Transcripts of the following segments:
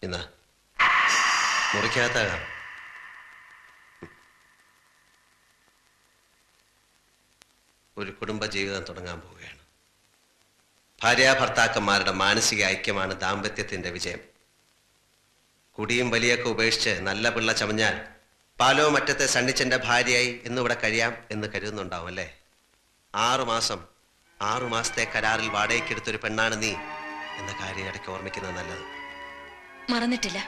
ഇന്ന് മുറിക്കകത്താകാം. ഒരു കുടുംബ ജീവിതം തുടങ്ങാൻ പോവുകയാണ്. ഭാര്യാഭർത്താക്കന്മാരുടെ മാനസിക ഐക്യമാണ് ദാമ്പത്യത്തിന്റെ വിജയം. കുടിയും വലിയൊക്കെ ഉപേക്ഷിച്ച് നല്ല പിള്ള ചമഞ്ഞാൽ പാലോ മറ്റത്തെ സണ്ണിച്ചന്റെ ഭാര്യയായി എന്നിവിടെ കഴിയാം എന്ന് കരുതുന്നുണ്ടാവും അല്ലേ? 6 മാസത്തെ കരാറിൽ വാടകയ്ക്കെടുത്തൊരു പെണ്ണാണ് നീ എന്ന കാര്യം ഇടയ്ക്ക് ഓർമ്മിക്കുന്നത് നല്ലത്. മറന്നിട്ടില്ല.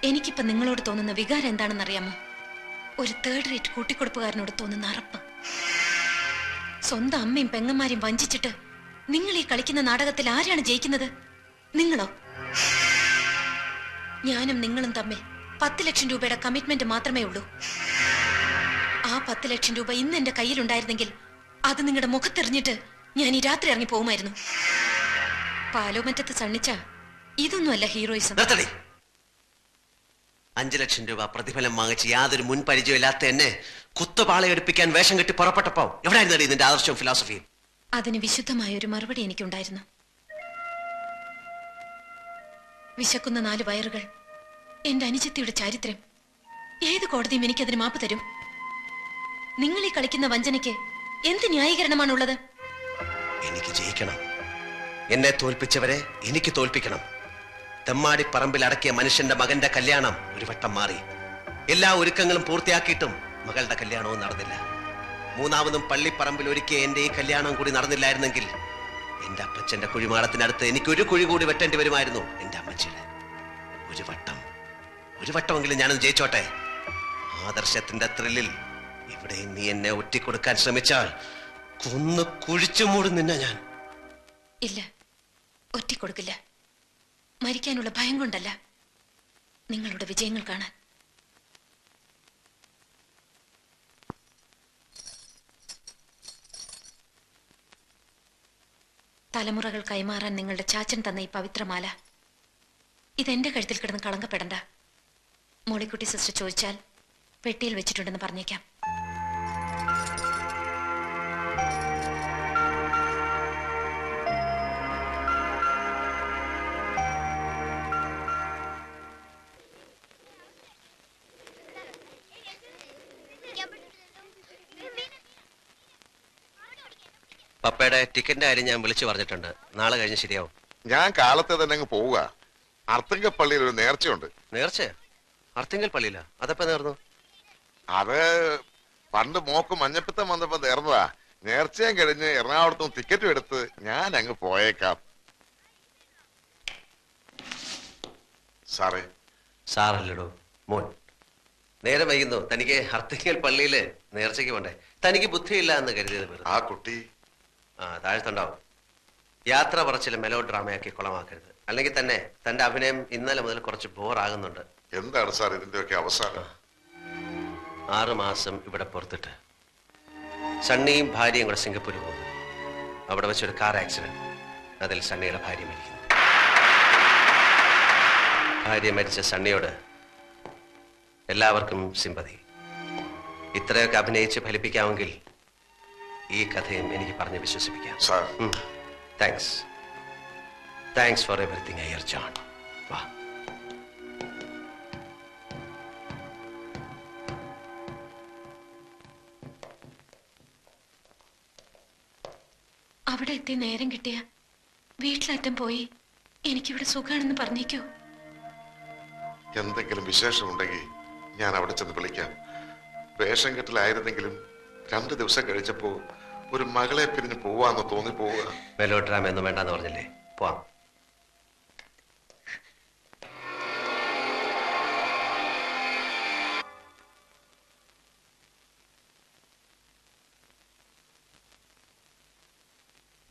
എനിക്കിപ്പോ നിങ്ങളോട് തോന്നുന്ന വികാരം എന്താണെന്നറിയാമോ? ഒരു തേർഡ് റേറ്റ് കൂട്ടിക്കൊടുപ്പുകാരനോട് തോന്നുന്ന അറപ്പ്. സ്വന്തം അമ്മയും പെങ്ങന്മാരെയും വഞ്ചിച്ചിട്ട് നിങ്ങൾ ഈ കളിക്കുന്ന നാടകത്തിൽ ആരാണ് ജയിക്കുന്നത്? നിങ്ങളോ? ഞാനും നിങ്ങളും തമ്മിൽ 10 ലക്ഷം രൂപയുടെ കമ്മിറ്റ്മെന്റ് മാത്രമേ ഉള്ളൂ. ആ 10 ലക്ഷം രൂപ ഇന്ന് എന്റെ കയ്യിലുണ്ടായിരുന്നെങ്കിൽ അത് നിങ്ങളുടെ മുഖത്തെറിഞ്ഞിട്ട് ഞാൻ ഈ രാത്രി ഇറങ്ങി പോകുമായിരുന്നു. പാലോമറ്റത്ത് സണ്ണിച്ച ഇതൊന്നുമല്ല ഹീറോയിസം. 5 ലക്ഷം രൂപ പ്രതിഫലം വാങ്ങിച്ച് യാതൊരു മുൻ പരിചയമില്ലാത്ത എന്നെ കുത്തുപാളയെടുപ്പിക്കാൻ വേഷം കെട്ടി പുറപ്പെട്ടപ്പോ എവിടെയായിരുന്നു നിന്റെ ആദർശവും ഫിലോസഫിയും? അതിന് വിശുദ്ധമായ ഒരു മറുപടി എനിക്കുണ്ടായിരുന്നു. വിശക്കുന്ന 4 വയറുകൾ, എന്റെ അനുജത്തിയുടെ ചാരിത്രം. ഏത് കോടതിയും എനിക്കതിന് മാപ്പ് തരും? നിങ്ങൾ ഈ കളിക്കുന്ന വഞ്ചനയ്ക്ക് എന്ത് ന്യായീകരണമാണുള്ളത്? എനിക്ക് ജയിക്കണം. എന്നെ തോൽപ്പിച്ചവരെ എനിക്ക് തോൽപ്പിക്കണം. തെമ്മാടിപ്പറമ്പിൽ അടക്കിയ മനുഷ്യന്റെ മകന്റെ കല്യാണം ഒരു വട്ടം മാറി. എല്ലാ ഒരുക്കങ്ങളും പൂർത്തിയാക്കിയിട്ടും മകളുടെ കല്യാണവും നടന്നില്ല. 3ാമതും പള്ളിപ്പറമ്പിൽ ഒരുക്കിയ എന്റെ ഈ കല്യാണം കൂടി നടന്നില്ലായിരുന്നെങ്കിൽ എന്റെ അപ്പച്ചന്റെ കുഴിമാടത്തിനടുത്ത് എനിക്ക് ഒരു കുഴി കൂടി വെട്ടേണ്ടി വരുമായിരുന്നു. എന്റെ അമ്മച്ചിയുടെ ഒരു വട്ടമെങ്കിലും ഞാനത് ജയിച്ചോട്ടെ. ആദർശത്തിന്റെ ത്രില്ലിൽ ഇവിടെ നീ എന്നെ ഒറ്റിക്കൊടുക്കാൻ ശ്രമിച്ചാൽ കൊന്ന് കുഴിച്ചു മൂടും നിന്നെ ഞാൻ. ഇല്ല, ഒറ്റിക്കൊടുക്കില്ല. മരിക്കാനുള്ള ഭയം കൊണ്ടല്ല, നിങ്ങളുടെ വിജയങ്ങൾ കാണാൻ. തലമുറകൾ കൈമാറാൻ നിങ്ങളുടെ ചാച്ചൻ തന്ന ഈ പവിത്രമാല ഇതെന്റെ കഴുത്തിൽ കിടന്ന് കളങ്കപ്പെടണ്ട. മോളിക്കുട്ടി സിസ്റ്റർ ചോദിച്ചാൽ പെട്ടിയിൽ വെച്ചിട്ടുണ്ടെന്ന് പറഞ്ഞേക്കാം. പപ്പയുടെ ടിക്കറ്റിന്റെ കാര്യം ഞാൻ വിളിച്ചു പറഞ്ഞിട്ടുണ്ട്. നാളെ കഴിഞ്ഞ് ശരിയാവും. ഞാൻ കാലത്തെ തന്നെ അങ്ങ് പോവുക. അർത്തിങ്കൽ പള്ളിയിൽ ഒരു നേർച്ചയുണ്ട്. നേർച്ച? അർത്തിങ്കൽ പള്ളിയില? അതപ്പോ നേർന്നു? അത് പണ്ട് മോക്ക് മഞ്ഞപ്പിത്തം വന്നപ്പോ നേർന്നതാ. നേർച്ചയും കഴിഞ്ഞ് എറണാകുളത്തും ടിക്കറ്റും എടുത്ത് ഞാൻ അങ്ങ് പോയേക്കാം. സാറേ. സാറല്ലടോ മോൻ. നേരെ വൈകുന്നു. തനിക്ക് അർത്തിങ്കൽ പള്ളിയില് നേർച്ചയ്ക്ക് പോണ്ടേ? തനിക്ക് ബുദ്ധിയില്ല എന്ന് കരുതിയത്. ആ കുട്ടി താഴ്ത്തുണ്ടാവും. യാത്ര പറച്ചില് മെലോ ഡ്രാമയാക്കി കുളമാക്കരുത്. അല്ലെങ്കിൽ തന്നെ തന്റെ അഭിനയം ഇന്നലെ മുതൽ കുറച്ച് ബോറാകുന്നുണ്ട്. എന്താണ് സാർ ഇതിന്റെയൊക്കെ അവസാനം? 6 മാസം ഇവിടെ പുറത്തിട്ട് സണ്ണിയും ഭാര്യയും കൂടെ സിംഗപ്പൂർ പോകുന്നു. അവിടെ വെച്ചൊരു കാർ ആക്സിഡന്റ്. അതിൽ സണ്ണിയുടെ ഭാര്യ മരിക്കുന്നു. ഭാര്യ മരിച്ച സണ്ണിയോട് എല്ലാവർക്കും സിമ്പതി. ഇത്രയൊക്കെ അഭിനയിച്ച് ഫലിപ്പിക്കാമെങ്കിൽ ഈ കഥയും എനിക്ക് പറഞ്ഞ് വിശ്വസിപ്പിക്കാം. Thanks for everything Iyer John. വാ. അവിടെ എത്തി നേരം കിട്ടിയ വീട്ടിലറ്റം പോയി എനിക്കിവിടെ സുഖാണെന്ന് പറഞ്ഞേക്കോ. എന്തെങ്കിലും വിശേഷമുണ്ടെങ്കിൽ ഞാൻ അവിടെ ചെന്ന് വിളിക്കാം. വേഷം കെട്ടിലായിരുന്നെങ്കിലും 2 ദിവസം കഴിച്ചപ്പോ ഒരു മകളെ പിരിഞ്ഞ് പോവാന്ന് തോന്നിപ്പോവുക. മെലോ ഡ്രാമ ഒന്നും വേണ്ടെന്ന് പറഞ്ഞില്ലേ? പോവാം.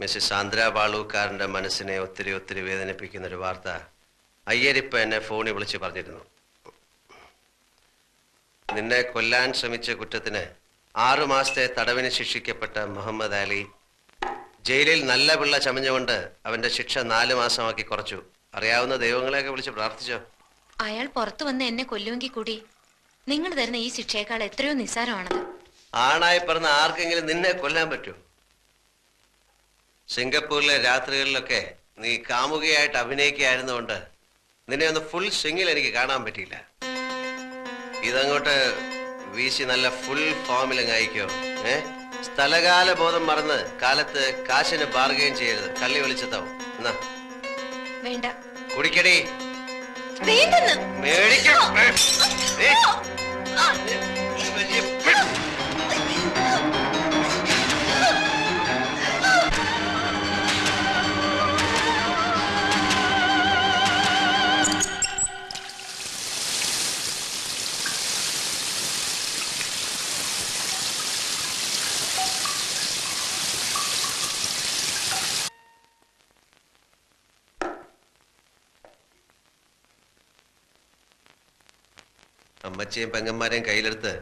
മിസ്സിസ് ആന്ധ്ര ബാളൂക്കാരന്റെ മനസ്സിനെ ഒത്തിരി വേദനിപ്പിക്കുന്ന ഒരു വാർത്ത അയ്യരിപ്പ എന്നെ ഫോണിൽ വിളിച്ച് പറഞ്ഞിരുന്നു. നിന്നെ കൊല്ലാൻ ശ്രമിച്ച കുറ്റത്തിന് 6 മാസത്തെ തടവിന് ശിക്ഷിക്കപ്പെട്ട മുഹമ്മദ് അലി ജയിലിൽ നല്ല പിള്ള ചമഞ്ഞുകൊണ്ട് അവന്റെ ശിക്ഷ 4 മാസമാക്കി കുറച്ചു. അറിയാവുന്ന ദൈവങ്ങളെയൊക്കെ വിളിച്ച് പ്രാർത്ഥിച്ചോ? അയാൾ പുറത്തു വന്ന് എന്നെ കൊല്ലുമെങ്കിൽ കൂടി നിങ്ങൾ തരുന്ന ഈ ശിക്ഷയേക്കാൾ എത്രയോ നിസ്സാരമാണത്. ആണായി പറഞ്ഞ ആർക്കെങ്കിലും നിന്നെ കൊല്ലാൻ പറ്റൂ? സിംഗപ്പൂരിലെ രാത്രികളിലൊക്കെ നീ കാമുകയായിട്ട് അഭിനയിക്കുകയായിരുന്നുകൊണ്ട് നിന്നെ ഒന്ന് ഫുൾ സ്വിങ്ങിൽ എനിക്ക് കാണാൻ പറ്റിയില്ല. ഇതങ്ങോട്ട് വീശി നല്ല ഫുൾ ഫോമിലങ്ങ് അയക്കോ. സ്ഥലകാല ബോധം മറന്ന് കാലത്ത് കാശിന് ബാർഗെയിൻ ചെയ്യരുത്. കള്ളി വിളിച്ചെത്താവും. എന്നാ വേണ്ട. കുടിക്കടി. വേണ്ടെന്ന്. മേടിക്കാം. അമ്മച്ചിയും പെങ്ങന്മാരെയും കയ്യിലെടുത്ത്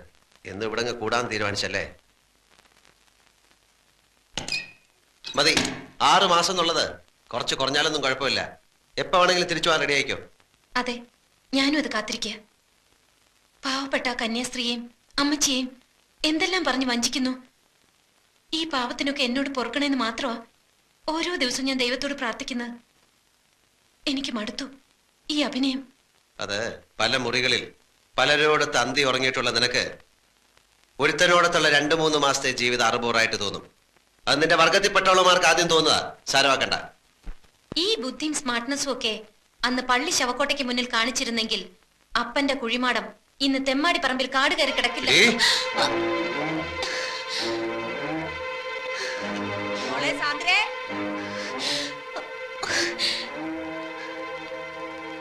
എന്ന് ഇവിടങ്ങ് കൂടാൻ തീരുമാനിച്ചല്ലേ? മതി. 6 മാസം എന്നുള്ളത് കുറച്ച് കുറഞ്ഞാലൊന്നും കുഴപ്പമില്ല. എപ്പോ വേണമെങ്കിലും തിരിച്ചു പോകാൻ റെഡി ആയിക്കോ. അതെ, ഞാനും അത് കാത്തിരിക്കുക. പാവപ്പെട്ട കന്യാസ്ത്രീയെയും അമ്മച്ചിയെയും എന്തെല്ലാം പറഞ്ഞു വഞ്ചിക്കുന്നു. ഈ പാവത്തിനൊക്കെ എന്നോട് പൊറുക്കണേന്ന് മാത്രമാ ഓരോ ദിവസവും ഞാൻ ദൈവത്തോട് പ്രാർത്ഥിക്കുന്നത്. എനിക്ക് മടുത്തു ഈ അഭിനയം. അത് പല മുറികളിൽ പലരോട് തന്തി ഉറങ്ങിയിട്ടുള്ള നിനക്ക് ഒരുത്തനോടത്തുള്ള 2-3 മാസത്തെ ജീവിതം അറുപൂറായിട്ട് തോന്നും. അത് നിന്റെ വർഗത്തിൽപ്പെട്ടവളമാർക്ക് ആദ്യം തോന്നുക. സാരമാക്കണ്ട. ഈ ബുദ്ധിയും സ്മാർട്ട്നെസ്സും ഒക്കെ അന്ന് പള്ളി ശവക്കോട്ടയ്ക്ക് മുന്നിൽ കാണിച്ചിരുന്നെങ്കിൽ അപ്പന്റെ കുഴിമാടം ഇന്ന് തെമ്മാടി പറമ്പിൽ കാട് കയറി കിടക്കില്ല.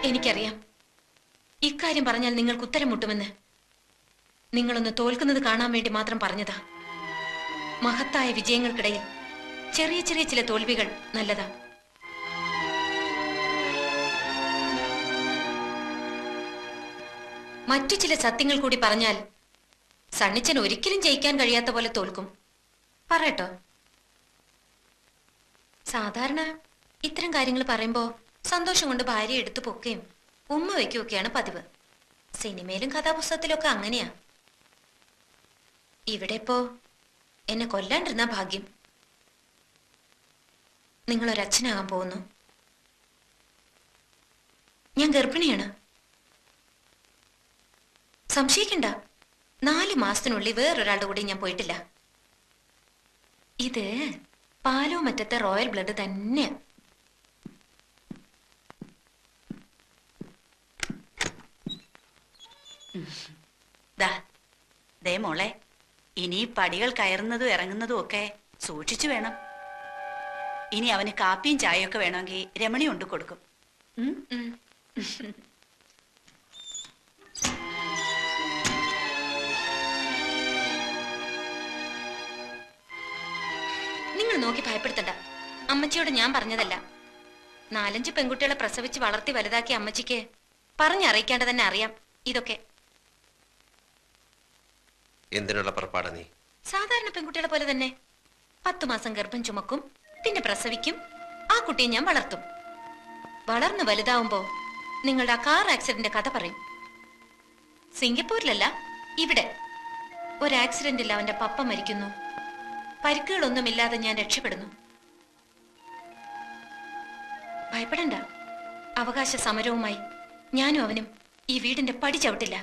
എനിക്കറിയാം ഇക്കാര്യം പറഞ്ഞാൽ നിങ്ങൾക്ക് ഉത്തരം മുട്ടുമെന്ന്. നിങ്ങളൊന്ന് തോൽക്കുന്നത് കാണാൻ വേണ്ടി മാത്രം പറഞ്ഞതാ. മഹത്തായ വിജയങ്ങൾക്കിടയിൽ ചെറിയ ചെറിയ ചില തോൽവികൾ നല്ലതാ. മറ്റു ചില സത്യങ്ങൾ കൂടി പറഞ്ഞാൽ സണ്ണിച്ചൻ ഒരിക്കലും ജയിക്കാൻ കഴിയാത്ത പോലെ തോൽക്കും. പറയട്ടോ. സാധാരണ ഇത്തരം കാര്യങ്ങൾ പറയുമ്പോ സന്തോഷം കൊണ്ട് ഭാര്യ എടുത്തു പൊക്കുകയും ഉമ്മ വയ്ക്കുകയൊക്കെയാണ് പതിവ്. സിനിമയിലും കഥാപുസ്തകത്തിലൊക്കെ അങ്ങനെയാ. ഇവിടെ ഇപ്പോ എന്നെ കൊല്ലാണ്ടിരുന്ന ഭാഗ്യം. നിങ്ങളൊരച്ഛനാകാൻ പോകുന്നു. ഞാൻ ഗർഭിണിയാണ്. സംശയിക്കണ്ട. 4 മാസത്തിനുള്ളിൽ വേറൊരാളുടെ കൂടെ ഞാൻ പോയിട്ടില്ല. ഇത് പാലോ മറ്റത്തെ റോയൽ ബ്ലഡ് തന്നെയാ. ദേ മോളെ, ഇനി പടികൾ കയറുന്നതും ഇറങ്ങുന്നതും ഒക്കെ സൂക്ഷിച്ചു വേണം. ഇനി അവന് കാപ്പിയും ചായയൊക്കെ വേണമെങ്കിൽ രമണി കൊണ്ട് കൊടുക്കും. നിങ്ങൾ നോക്കി ഭയപ്പെടുത്തണ്ട. അമ്മച്ചിയോട് ഞാൻ പറഞ്ഞതല്ല. 4-5 പെൺകുട്ടികളെ പ്രസവിച്ച് വളർത്തി വലുതാക്കിയ അമ്മച്ചിക്ക് പറഞ്ഞറിയിക്കാണ്ട് തന്നെ അറിയാം ഇതൊക്കെ. എന്തിനുള്ള പുറപ്പാടാ നീ? സാധാരണ പെൺകുട്ടികളെ പോലെ തന്നെ 10 മാസം ഗർഭം ചുമക്കും, പിന്നെ പ്രസവിക്കും. ആ കുട്ടിയെ ഞാൻ വളർത്തും. വളർന്ന് വലുതാവുമ്പോ നിങ്ങളുടെ ആ കാർ ആക്സിഡന്റ് കഥ പറയും. സിംഗപ്പൂരിലല്ല, ഇവിടെ ഒരു ആക്സിഡന്റിൽ അവന്റെ പപ്പ മരിക്കുന്നു. പരിക്കുകളൊന്നുമില്ലാതെ ഞാൻ രക്ഷപ്പെടുന്നു. ഭയപ്പെടണ്ട. അവകാശ സമരവുമായി ഞാനും അവനും ഈ വീടിന്റെ പടി ചവിട്ടില്ല.